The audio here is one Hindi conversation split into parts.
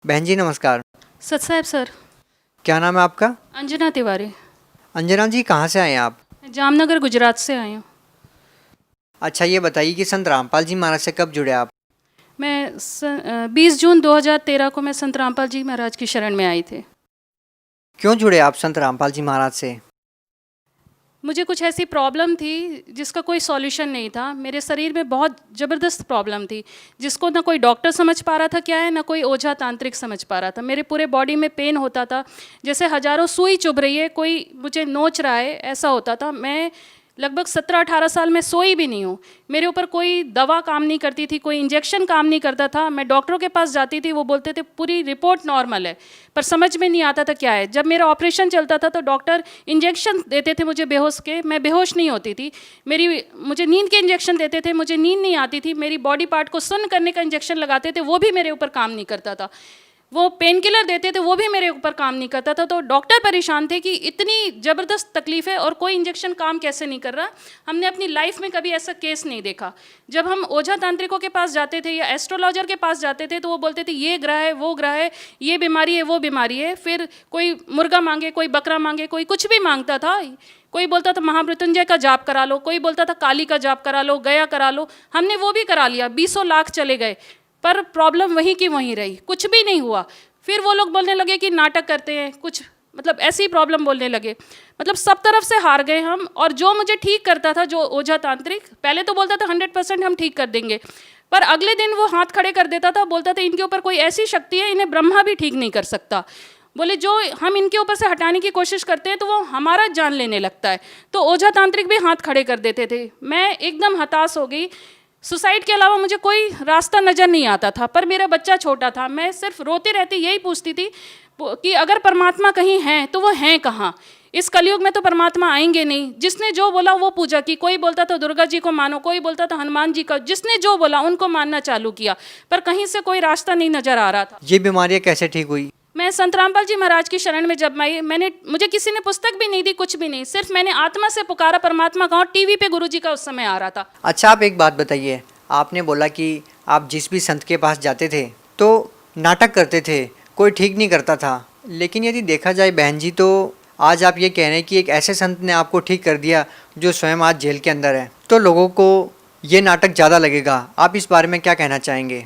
बहन जी नमस्कार। सत साहब सर। क्या नाम है आपका? अंजना तिवारी। अंजना जी कहाँ से आए हैं आप? मैं जामनगर गुजरात से आई हूँ। अच्छा ये बताइए कि संत रामपाल जी महाराज से कब जुड़े आप? मैं 20 जून 2013 को मैं संत रामपाल जी महाराज की शरण में आई थी। क्यों जुड़े आप संत रामपाल जी महाराज से? मुझे कुछ ऐसी प्रॉब्लम थी जिसका कोई सॉल्यूशन नहीं था। मेरे शरीर में बहुत ज़बरदस्त प्रॉब्लम थी जिसको ना कोई डॉक्टर समझ पा रहा था क्या है, ना कोई ओझा तांत्रिक समझ पा रहा था। मेरे पूरे बॉडी में पेन होता था, जैसे हज़ारों सुई चुभ रही है, कोई मुझे नोच रहा है, ऐसा होता था। मैं लगभग 17-18 साल में सोई भी नहीं हूँ। मेरे ऊपर कोई दवा काम नहीं करती थी, कोई इंजेक्शन काम नहीं करता था। मैं डॉक्टरों के पास जाती थी, वो बोलते थे पूरी रिपोर्ट नॉर्मल है, पर समझ में नहीं आता था क्या है। जब मेरा ऑपरेशन चलता था तो डॉक्टर इंजेक्शन देते थे मुझे बेहोश के, मैं बेहोश नहीं होती थी। मुझे नींद के इंजेक्शन देते थे, मुझे नींद नहीं आती थी। मेरी बॉडी पार्ट को सुन्न करने का इंजेक्शन लगाते थे, वो भी मेरे ऊपर काम नहीं करता था। वो पेन किलर देते थे, वो भी मेरे ऊपर काम नहीं करता था। तो डॉक्टर परेशान थे कि इतनी ज़बरदस्त तकलीफ़ है और कोई इंजेक्शन काम कैसे नहीं कर रहा। हमने अपनी लाइफ में कभी ऐसा केस नहीं देखा। जब हम ओझा तांत्रिकों के पास जाते थे या एस्ट्रोलॉजर के पास जाते थे तो वो बोलते थे ये ग्रह है, वो ग्रह है, ये बीमारी है, वो बीमारी है। फिर कोई मुर्गा मांगे, कोई बकरा मांगे, कोई कुछ भी मांगता था। कोई बोलता था महामृत्युंजय का जाप करा लो, कोई बोलता था काली का जाप करा लो, गया करा लो। हमने वो भी करा लिया, 20 लाख चले गए, पर प्रॉब्लम वहीं की वहीं रही, कुछ भी नहीं हुआ। फिर वो लोग बोलने लगे कि नाटक करते हैं कुछ, मतलब ऐसी प्रॉब्लम बोलने लगे। मतलब सब तरफ से हार गए हम। और जो मुझे ठीक करता था, जो ओझा तांत्रिक, पहले तो बोलता था 100% हम ठीक कर देंगे, पर अगले दिन वो हाथ खड़े कर देता था, बोलता था इनके ऊपर कोई ऐसी शक्ति है, इन्हें ब्रह्मा भी ठीक नहीं कर सकता। बोले जो हम इनके ऊपर से हटाने की कोशिश करते हैं तो वो हमारा जान लेने लगता है। तो ओझा तांत्रिक भी हाथ खड़े कर देते थे। मैं एकदम हताश हो गई। सुसाइड के अलावा मुझे कोई रास्ता नज़र नहीं आता था, पर मेरा बच्चा छोटा था। मैं सिर्फ रोती रहती, यही पूछती थी कि अगर परमात्मा कहीं हैं तो वो हैं कहाँ? इस कलयुग में तो परमात्मा आएंगे नहीं। जिसने जो बोला वो पूजा की। कोई बोलता था दुर्गा जी को मानो, कोई बोलता था हनुमान जी का। जिसने जो बोला उनको मानना चालू किया, पर कहीं से कोई रास्ता नहीं नज़र आ रहा था। ये बीमारियाँ कैसे ठीक हुई? मैं संत रामपाल जी महाराज की शरण में जब मुझे किसी ने पुस्तक भी नहीं दी, कुछ भी नहीं। सिर्फ मैंने आत्मा से पुकारा परमात्मा का, और टीवी पे गुरुजी का उस समय आ रहा था। अच्छा आप एक बात बताइए, आपने बोला कि आप जिस भी संत के पास जाते थे तो नाटक करते थे, कोई ठीक नहीं करता था। लेकिन यदि देखा जाए बहन जी, तो आज आप ये कह रहे हैं कि एक ऐसे संत ने आपको ठीक कर दिया जो स्वयं आज जेल के अंदर है, तो लोगों को ये नाटक ज़्यादा लगेगा। आप इस बारे में क्या कहना चाहेंगे?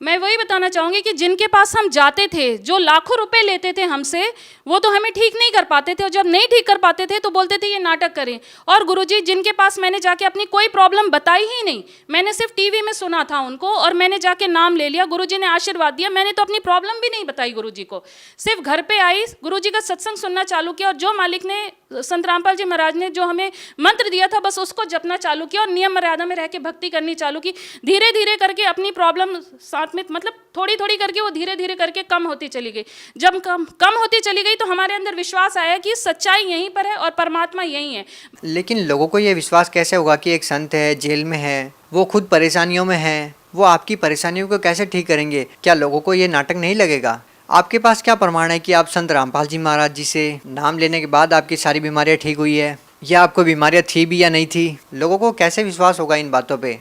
मैं वही बताना चाहूँगी कि जिनके पास हम जाते थे, जो लाखों रुपए लेते थे हमसे, वो तो हमें ठीक नहीं कर पाते थे, और जब नहीं ठीक कर पाते थे तो बोलते थे ये नाटक करें। और गुरुजी जिनके पास मैंने जाके अपनी कोई प्रॉब्लम बताई ही नहीं, मैंने सिर्फ टीवी में सुना था उनको, और मैंने जाके नाम ले लिया, गुरुजी ने आशीर्वाद दिया। मैंने तो अपनी प्रॉब्लम भी नहीं बताई गुरुजी को, सिर्फ घर पर आई, गुरुजी का सत्संग सुनना चालू किया, और जो मालिक ने, संत रामपाल जी महाराज ने जो हमें मंत्र दिया था, बस उसको जपना चालू किया और नियम मर्यादा में रह के भक्ति करनी चालू की। धीरे धीरे करके अपनी प्रॉब्लम साथ में, मतलब थोड़ी थोड़ी करके वो धीरे धीरे करके कम होती चली गई। जब कम होती चली गई तो हमारे अंदर विश्वास आया कि सच्चाई यहीं पर है और परमात्मा यहीं है। लेकिन लोगों को ये विश्वास कैसे होगा कि एक संत है, जेल में है, वो खुद परेशानियों में है, वो आपकी परेशानियों को कैसे ठीक करेंगे? क्या लोगों को ये नाटक नहीं लगेगा? आपके पास क्या प्रमाण है कि आप संत रामपाल जी महाराज जी से नाम लेने के बाद आपकी सारी बीमारियां ठीक हुई है, या आपको बीमारियां थी भी या नहीं थी? लोगों को कैसे विश्वास होगा इन बातों पे?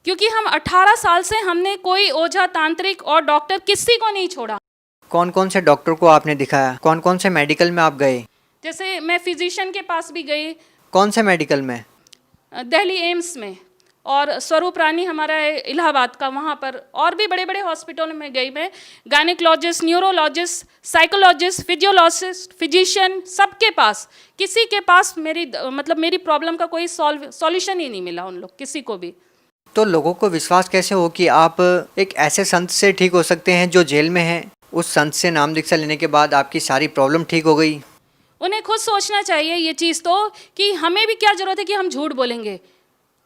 क्योंकि हम 18 साल से हमने कोई ओझा तांत्रिक और डॉक्टर किसी को नहीं छोड़ा। कौन कौन से डॉक्टर को आपने दिखाया? कौन कौन से मेडिकल में आप गए? जैसे मैं फिजिशियन के पास भी गई। कौन से मेडिकल में? दिल्ली एम्स में, और स्वरूप रानी हमारा है इलाहाबाद का, वहाँ पर, और भी बड़े बड़े हॉस्पिटलों में गई मैं। Gynaecologist, neurologist, psychologist, physiologist, physician, सबके पास, किसी के पास मेरी प्रॉब्लम का कोई सॉल्यूशन ही नहीं मिला उन लोग, किसी को भी। तो लोगों को विश्वास कैसे हो कि आप एक ऐसे संत से ठीक हो सकते हैं जो जेल में है? उस संत से नाम दीक्षा लेने के बाद आपकी सारी प्रॉब्लम ठीक हो गई। उन्हें खुद सोचना चाहिए ये चीज़ तो, कि हमें भी क्या ज़रूरत है कि हम झूठ बोलेंगे।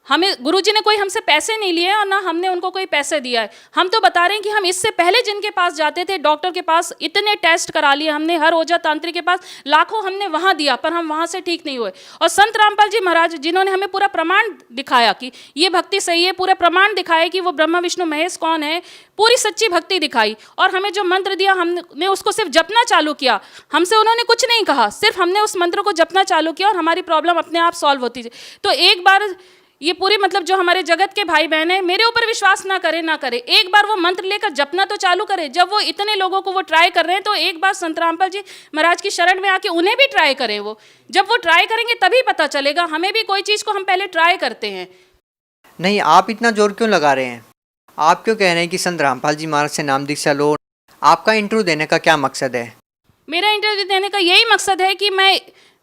हमें गुरुजी ने कोई हमसे पैसे नहीं लिए और ना हमने उनको कोई पैसे दिया है। हम तो बता रहे हैं कि हम इससे पहले जिनके पास जाते थे, डॉक्टर के पास, इतने टेस्ट करा लिए हमने, हर ओझा तांत्रिक के पास लाखों हमने वहाँ दिया, पर हम वहाँ से ठीक नहीं हुए। और संत रामपाल जी महाराज जिन्होंने हमें पूरा प्रमाण दिखाया कि ये भक्ति सही है, पूरा प्रमाण दिखाया कि वो ब्रह्मा विष्णु महेश कौन है, पूरी सच्ची भक्ति दिखाई, और हमें जो मंत्र दिया हमने उसको सिर्फ जपना चालू किया। हमसे उन्होंने कुछ नहीं कहा, सिर्फ हमने उस मंत्र को जपना चालू किया और हमारी प्रॉब्लम अपने आप सॉल्व होती। तो एक बार ये पूरे मतलब जो हमारे जगत के भाई बहन हैं, मेरे ऊपर विश्वास ना करे, एक बार वो मंत्र लेकर जपना तो चालू करे। जब वो इतने लोगों को वो ट्राई कर रहे हैं, तो एक बार संत रामपाल जी महाराज की शरण में आके उन्हें भी ट्राई करें। वो जब वो ट्राई करेंगे तभी पता चलेगा। हमें भी कोई चीज़ को हम पहले ट्राई करते हैं। नहीं, आप इतना जोर क्यों लगा रहे हैं? आप क्यों कह रहे हैं कि संत रामपाल जी महाराज से नाम दीक्षा लो? आपका इंटरव्यू देने का क्या मकसद है? मेरा इंटरव्यू देने का यही मकसद है कि मैं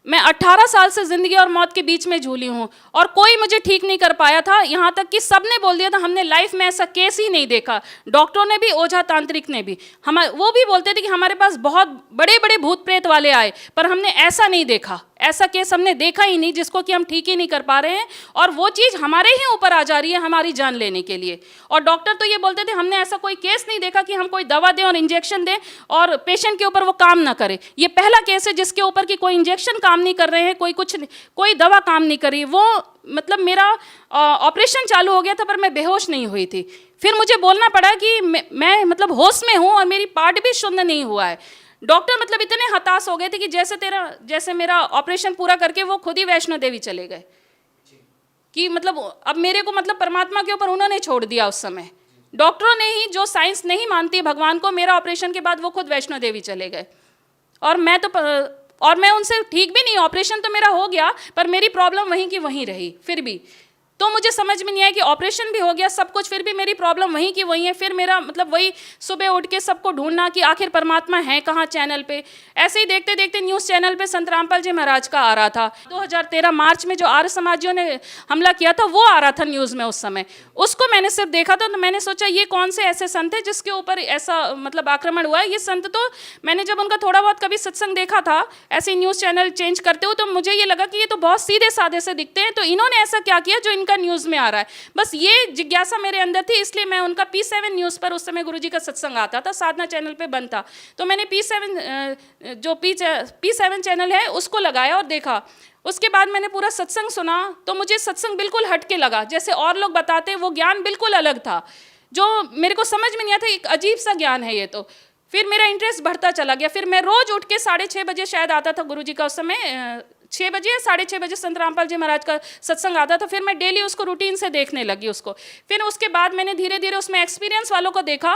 18 साल से ज़िंदगी और मौत के बीच में झूली हूँ, और कोई मुझे ठीक नहीं कर पाया था। यहाँ तक कि सबने बोल दिया था, हमने लाइफ में ऐसा केस ही नहीं देखा। डॉक्टरों ने भी, ओझा तांत्रिक ने भी, वो भी बोलते थे कि हमारे पास बहुत बड़े बड़े भूत प्रेत वाले आए, पर हमने ऐसा नहीं देखा, ऐसा केस हमने देखा ही नहीं जिसको कि हम ठीक ही नहीं कर पा रहे हैं, और वो चीज़ हमारे ही ऊपर आ जा रही है हमारी जान लेने के लिए। और डॉक्टर तो ये बोलते थे, हमने ऐसा कोई केस नहीं देखा कि हम कोई दवा दें और इंजेक्शन दें और पेशेंट के ऊपर वो काम ना करे। ये पहला केस है जिसके ऊपर कि कोई इंजेक्शन काम नहीं कर रहे हैं, कोई दवा काम नहीं कर रही। वो मतलब मेरा ऑपरेशन चालू हो गया था, पर मैं बेहोश नहीं हुई थी। फिर मुझे बोलना पड़ा कि मैं मतलब होश में हूँ और मेरी पार्ट भी शुद्ध नहीं हुआ है। डॉक्टर मतलब इतने हताश हो गए थे कि जैसे मेरा ऑपरेशन पूरा करके वो खुद ही वैष्णो देवी चले गए, कि मतलब अब मेरे को मतलब परमात्मा के ऊपर उन्होंने छोड़ दिया। उस समय डॉक्टरों ने ही, जो साइंस नहीं मानती भगवान को, मेरा ऑपरेशन के बाद वो खुद वैष्णो देवी चले गए। और मैं उनसे ठीक भी नहीं, ऑपरेशन तो मेरा हो गया, पर मेरी प्रॉब्लम वहीं की वहीं रही। फिर भी तो मुझे समझ में नहीं आया कि ऑपरेशन भी हो गया सब कुछ, फिर भी मेरी प्रॉब्लम वहीं की वहीं है। फिर मेरा मतलब वही सुबह उठ के सबको ढूंढना कि आखिर परमात्मा है कहाँ चैनल पे। ऐसे ही देखते देखते न्यूज़ चैनल पे संत रामपाल जी महाराज का आ रहा था। 2013 मार्च में जो आर्य समाजियों ने हमला किया था वो आ रहा था न्यूज़ में उस समय। उसको मैंने सिर्फ देखा था, तो मैंने सोचा ये कौन से ऐसे संत है जिसके ऊपर ऐसा मतलब आक्रमण हुआ है। ये संत तो मैंने जब उनका थोड़ा बहुत कभी सत्संग देखा था ऐसे न्यूज़ चैनल चेंज करते हो, तो मुझे ये लगा कि ये तो बहुत सीधे साधे से दिखते हैं, तो इन्होंने ऐसा क्या किया जो का न्यूज़ में आ रहा है। बस ये जिज्ञासा मेरे अंदर थी, इसलिए मैं उनका P7 न्यूज़ पर उस समय गुरुजी का सत्संग आता था, साधना चैनल पे बंद था, तो मैंने P7 चैनल है उसको लगाया और देखा। उसके बाद मैंने पूरा सत्संग सुना, तो मुझे सत्संग बिल्कुल हटके लगा। जैसे और लोग बताते वो ज्ञान बिल्कुल अलग था, जो मेरे को समझ में नहीं आता। एक अजीब सा ज्ञान है ये तो। फिर मेरा इंटरेस्ट बढ़ता चला गया। फिर मैं रोज उठ के 6:30 बजे शायद आता था गुरुजी का, उस समय 6 बजे या 6:30 बजे संत रामपाल जी महाराज का सत्संग आता था। फिर मैं डेली उसको रूटीन से देखने लगी उसको। फिर उसके बाद मैंने धीरे धीरे उसमें एक्सपीरियंस वालों को देखा।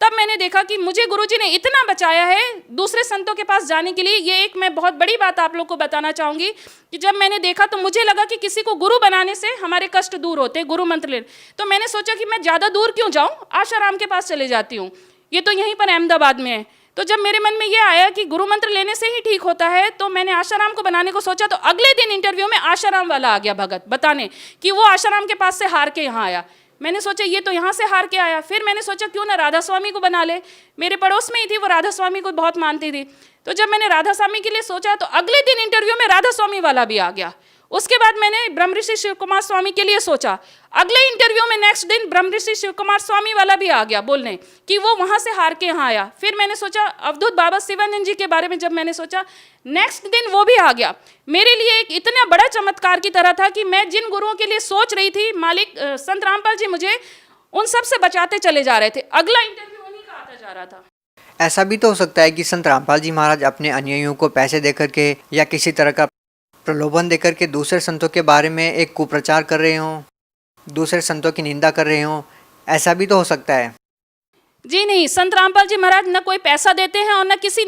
तब मैंने देखा कि मुझे गुरुजी ने इतना बचाया है दूसरे संतों के पास जाने के लिए। ये एक मैं बहुत बड़ी बात आप लोग को बताना चाहूँगी कि जब मैंने देखा तो मुझे लगा कि किसी को गुरु बनाने से हमारे कष्ट दूर होते, गुरु मंत्र ले। तो मैंने सोचा कि मैं ज़्यादा दूर क्यों जाऊँ, आशाराम के पास चले जाती हूँ, ये तो यहीं पर अहमदाबाद में है। तो जब मेरे मन में ये आया कि गुरु मंत्र लेने से ही ठीक होता है, तो मैंने आशाराम को बनाने को सोचा। तो अगले दिन इंटरव्यू में आशाराम वाला आ गया भगत बताने कि वो आशाराम के पास से हार के यहाँ आया। मैंने सोचा ये तो यहाँ से हार के आया। फिर मैंने सोचा क्यों ना राधा स्वामी को बना ले, मेरे पड़ोस में ही थी, वो राधा स्वामी को बहुत मानती थी। तो जब मैंने राधा स्वामी के लिए सोचा तो अगले दिन इंटरव्यू में राधा स्वामी वाला भी आ गया। उसके बाद मैंने ब्रह्मऋषि शिव कुमार स्वामी के लिए सोचा। अगले इंटरव्यू में नेक्स्ट दिन ब्रह्मऋषि शिव कुमार स्वामी वाला भी आ गया बोलने कि वो वहाँ से हार के यहाँ आया। फिर मैंने सोचा अवधूत बाबा शिवानंद जी के बारे में जब मैंने सोचा, नेक्स्ट दिन वो भी आ गया। मेरे लिए एक इतना बड़ा चमत्कार की तरह था कि मैं जिन गुरुओं के लिए सोच रही थी, मालिक संत रामपाल जी मुझे उन सब से बचाते चले जा रहे थे। अगला इंटरव्यू उन्हीं का आता जा रहा था। ऐसा भी तो हो सकता है कि संत रामपाल जी महाराज अपने अनुयायियों को पैसे देकर के या किसी तरह का प्रलोभन देकर के दूसरे संतों के बारे में एक कुप्रचार कर रहे हों, दूसरे संतों की निंदा कर रहे हों। ऐसा भी तो हो सकता है। जी नहीं, संत रामपाल जी महाराज न कोई पैसा देते हैं और न किसी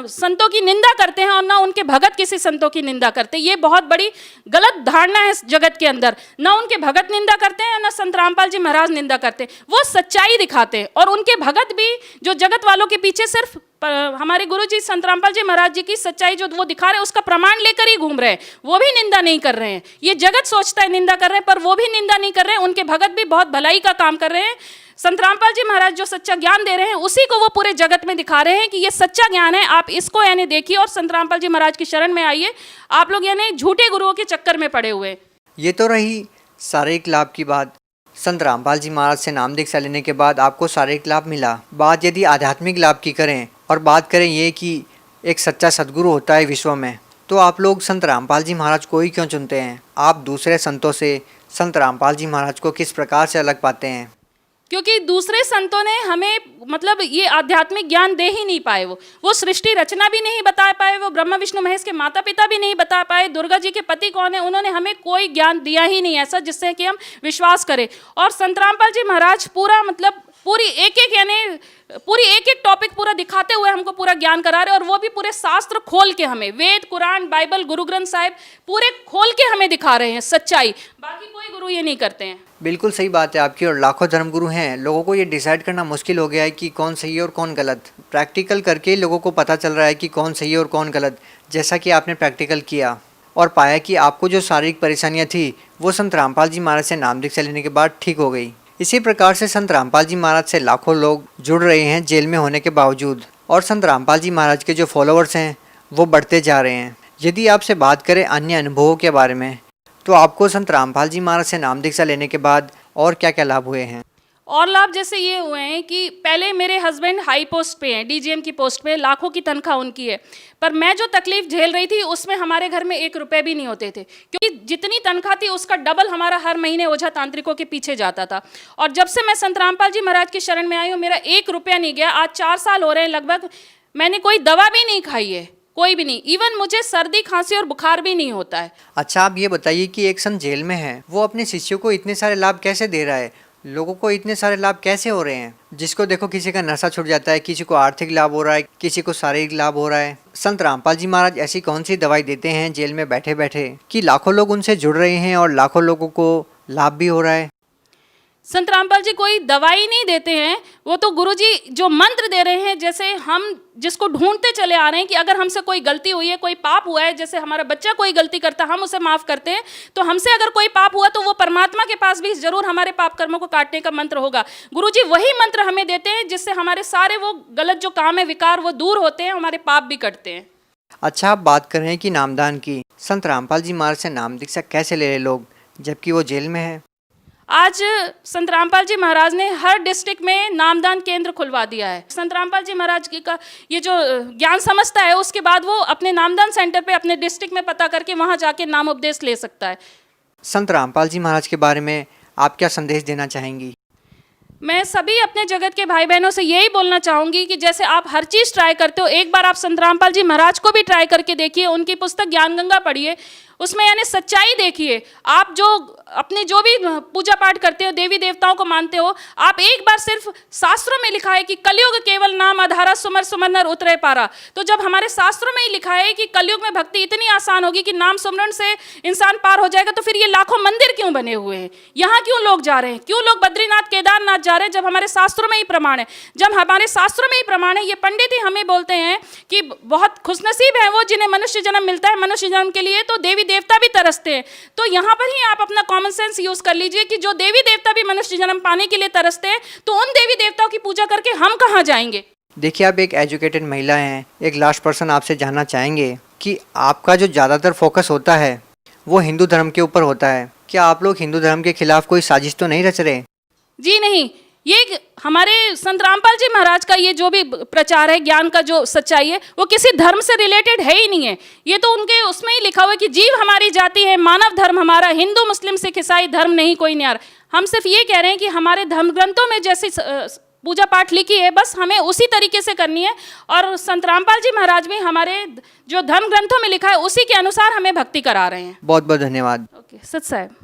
संतों की निंदा करते हैं और न उनके भगत किसी संतों की निंदा करते। ये बहुत बड़ी गलत धारणा है इस जगत के अंदर। न उनके भगत निंदा करते हैं न संत रामपाल जी महाराज निंदा करते हैं। वो सच्चाई दिखाते हैं और उनके भगत भी जो जगत वालों के पीछे सिर्फ हमारे गुरु जी संत रामपाल जी महाराज जी की सच्चाई जो वो दिखा रहे हैं उसका प्रमाण लेकर ही घूम रहे हैं। वो भी निंदा नहीं कर रहे हैं। ये जगत सोचता है निंदा कर रहे हैं, पर वो भी निंदा नहीं कर रहे हैं। उनके भगत भी बहुत भलाई का काम कर रहे हैं। संत रामपाल जी महाराज जो सच्चा ज्ञान दे रहे हैं उसी को वो पूरे जगत में दिखा रहे हैं कि ये सच्चा ज्ञान है, आप इसको यानी देखिए और संत रामपाल जी महाराज की शरण में आइए। आप लोग यानी झूठे गुरुओं के चक्कर में पड़े हुए। ये तो रही शारीरिक लाभ की बात। संत रामपाल जी महाराज से नाम दीक्षा लेने के बाद आपको शारीरिक लाभ मिला। बात यदि आध्यात्मिक लाभ की करें और बात करें ये कि एक सच्चा सद्गुरु होता है विश्व में, तो आप लोग संत रामपाल जी महाराज को ही क्यों चुनते हैं? आप दूसरे संतों से संत रामपाल जी महाराज को किस प्रकार से अलग पाते हैं? क्योंकि दूसरे संतों ने हमें मतलब ये आध्यात्मिक ज्ञान दे ही नहीं पाए। वो सृष्टि रचना भी नहीं बता पाए, वो ब्रह्मा विष्णु महेश के माता पिता भी नहीं बता पाए, दुर्गा जी के पति कौन है, उन्होंने हमें कोई ज्ञान दिया ही नहीं ऐसा जिससे कि हम विश्वास करें। और संत रामपाल जी महाराज पूरा मतलब पूरी एक एक टॉपिक पूरा दिखाते हुए हमको पूरा ज्ञान करा रहे, और वो भी पूरे शास्त्र खोल के हमें, वेद कुरान बाइबल गुरु ग्रंथ साहिब पूरे खोल के हमें दिखा रहे हैं सच्चाई। बाकी कोई गुरु ये नहीं करते हैं। बिल्कुल सही बात है आपकी। और लाखों धर्मगुरु हैं, लोगों को ये डिसाइड करना मुश्किल हो गया है कि कौन सही है और कौन गलत। प्रैक्टिकल करके लोगों को पता चल रहा है कि कौन सही है और कौन गलत। जैसा कि आपने प्रैक्टिकल किया और पाया कि आपको जो शारीरिक परेशानियाँ थी वो संत रामपाल जी महाराज से नाम दीक्षा लेने के बाद ठीक हो गई। इसी प्रकार से संत रामपाल जी महाराज से लाखों लोग जुड़ रहे हैं जेल में होने के बावजूद, और संत रामपाल जी महाराज के जो फॉलोअर्स हैं वो बढ़ते जा रहे हैं। यदि आपसे बात करें अन्य अनुभवों के बारे में, तो आपको संत रामपाल जी महाराज से नाम दीक्षा लेने के बाद और क्या क्या लाभ हुए हैं? और लाभ जैसे ये हुए हैं कि पहले मेरे हस्बैंड हाई पोस्ट पे हैं, डीजीएम की पोस्ट पे, लाखों की तनख्वाह उनकी है, पर मैं जो तकलीफ झेल रही थी उसमें हमारे घर में 1 रुपए भी नहीं होते थे, क्योंकि जितनी तनख्वाह थी उसका डबल हमारा हर महीने ओझा तांत्रिकों के पीछे जाता था। और जब से मैं संत रामपाल जी महाराज की शरण में आई हूँ, मेरा 1 रुपया नहीं गया। आज 4 साल हो रहे हैं लगभग, मैंने कोई दवा भी नहीं खाई है, कोई भी नहीं। इवन मुझे सर्दी खांसी और बुखार भी नहीं होता है। अच्छा, आप ये बताइए कि एक संत जेल में है, वो अपने शिष्यों को इतने सारे लाभ कैसे दे रहा है? लोगों को इतने सारे लाभ कैसे हो रहे हैं? जिसको देखो किसी का नशा छूट जाता है, किसी को आर्थिक लाभ हो रहा है, किसी को शारीरिक लाभ हो रहा है। संत रामपाल जी महाराज ऐसी कौन सी दवाई देते हैं जेल में बैठे बैठे कि लाखों लोग उनसे जुड़ रहे हैं और लाखों लोगों को लाभ भी हो रहा है? संत रामपाल जी कोई दवाई नहीं देते हैं, वो तो गुरुजी जो मंत्र दे रहे हैं। जैसे हम जिसको ढूंढते चले आ रहे हैं कि अगर हमसे कोई गलती हुई है, कोई पाप हुआ है, जैसे हमारा बच्चा कोई गलती करता है हम उसे माफ़ करते हैं, तो हमसे अगर कोई पाप हुआ तो वो परमात्मा के पास भी जरूर हमारे पाप कर्मों को काटने का मंत्र होगा। गुरुजी वही मंत्र हमें देते हैं जिससे हमारे सारे वो गलत जो काम है, विकार, वो दूर होते हैं, हमारे पाप भी कटते हैं। अच्छा, आप बात कर रहे हैं कि नामदान की। संत रामपाल जी महाराज से नाम दीक्षा कैसे ले रहे लोग जबकि वो जेल में है? आज संत रामपाल जी महाराज ने हर डिस्ट्रिक्ट में नामदान केंद्र खुलवा दिया है। संत रामपाल जी महाराज की का ये जो ज्ञान समझता है, उसके बाद वो अपने नामदान सेंटर पे अपने डिस्ट्रिक्ट में पता करके वहाँ जाके नाम उपदेश ले सकता है। संत रामपाल जी महाराज के बारे में आप क्या संदेश देना चाहेंगी? मैं सभी अपने जगत के भाई बहनों से यही बोलना चाहूँगी कि जैसे आप हर चीज़ ट्राई करते हो, एक बार आप संत रामपाल जी महाराज को भी ट्राई करके देखिए। उनकी पुस्तक ज्ञान गंगा पढ़िए, उसमें यानी सच्चाई देखिए। आप जो अपने जो भी पूजा पाठ करते हो, देवी देवताओं को मानते हो, आप एक बार सिर्फ शास्त्रों में लिखा है कि कलयुग केवल नाम आधारा सुमर सुमर नर उतरे पारा। तो जब हमारे शास्त्रों में ही लिखा है कि कलयुग में भक्ति इतनी आसान होगी कि नाम सुमरण से इंसान पार हो जाएगा, तो फिर ये लाखों मंदिर क्यों बने हुए हैं? यहाँ क्यों लोग जा रहे हैं? क्यों लोग बद्रीनाथ केदारनाथ जा रहे हैं जब हमारे शास्त्रों में ही प्रमाण है? जब हमारे शास्त्रों में ही प्रमाण है, ये पंडित ही हमें बोलते हैं कि बहुत खुशनसीब है वो जिन्हें मनुष्य जन्म मिलता है। मनुष्य जन्म के लिए तो देवी देवता भी तरसते हैं। तो यहाँ पर ही आप अपना कॉमन सेंस यूज कर लीजिए कि जो देवी देवता भी मनुष्य जन्म पाने के लिए तरसते हैं, तो उन देवी देवताओं की पूजा करके हम कहाँ जाएंगे? देखिए, आप एक एजुकेटेड महिला हैं। एक लास्ट पर्सन आपसे जानना चाहेंगे कि आपका जो ज़्यादातर फोकस होता है वो हिंदू धर्म के ऊपर होता है। क्या आप लोग हिंदू धर्म के खिलाफ कोई साजिश तो नहीं रच रहे? जी नहीं, ये हमारे संत रामपाल जी महाराज का ये जो भी प्रचार है, ज्ञान का जो सच्चाई है, वो किसी धर्म से रिलेटेड है ही नहीं है। ये तो उनके उसमें ही लिखा हुआ है कि जीव हमारी जाति है, मानव धर्म हमारा, हिंदू मुस्लिम सिख ईसाई धर्म नहीं कोई न्यार। हम सिर्फ ये कह रहे हैं कि हमारे धर्म ग्रंथों में जैसी पूजा पाठ लिखी है, बस हमें उसी तरीके से करनी है। और संत रामपाल जी महाराज भी हमारे जो धर्म ग्रंथों में लिखा है उसी के अनुसार हमें भक्ति करा रहे हैं। बहुत बहुत धन्यवाद। ओके, सत साहब।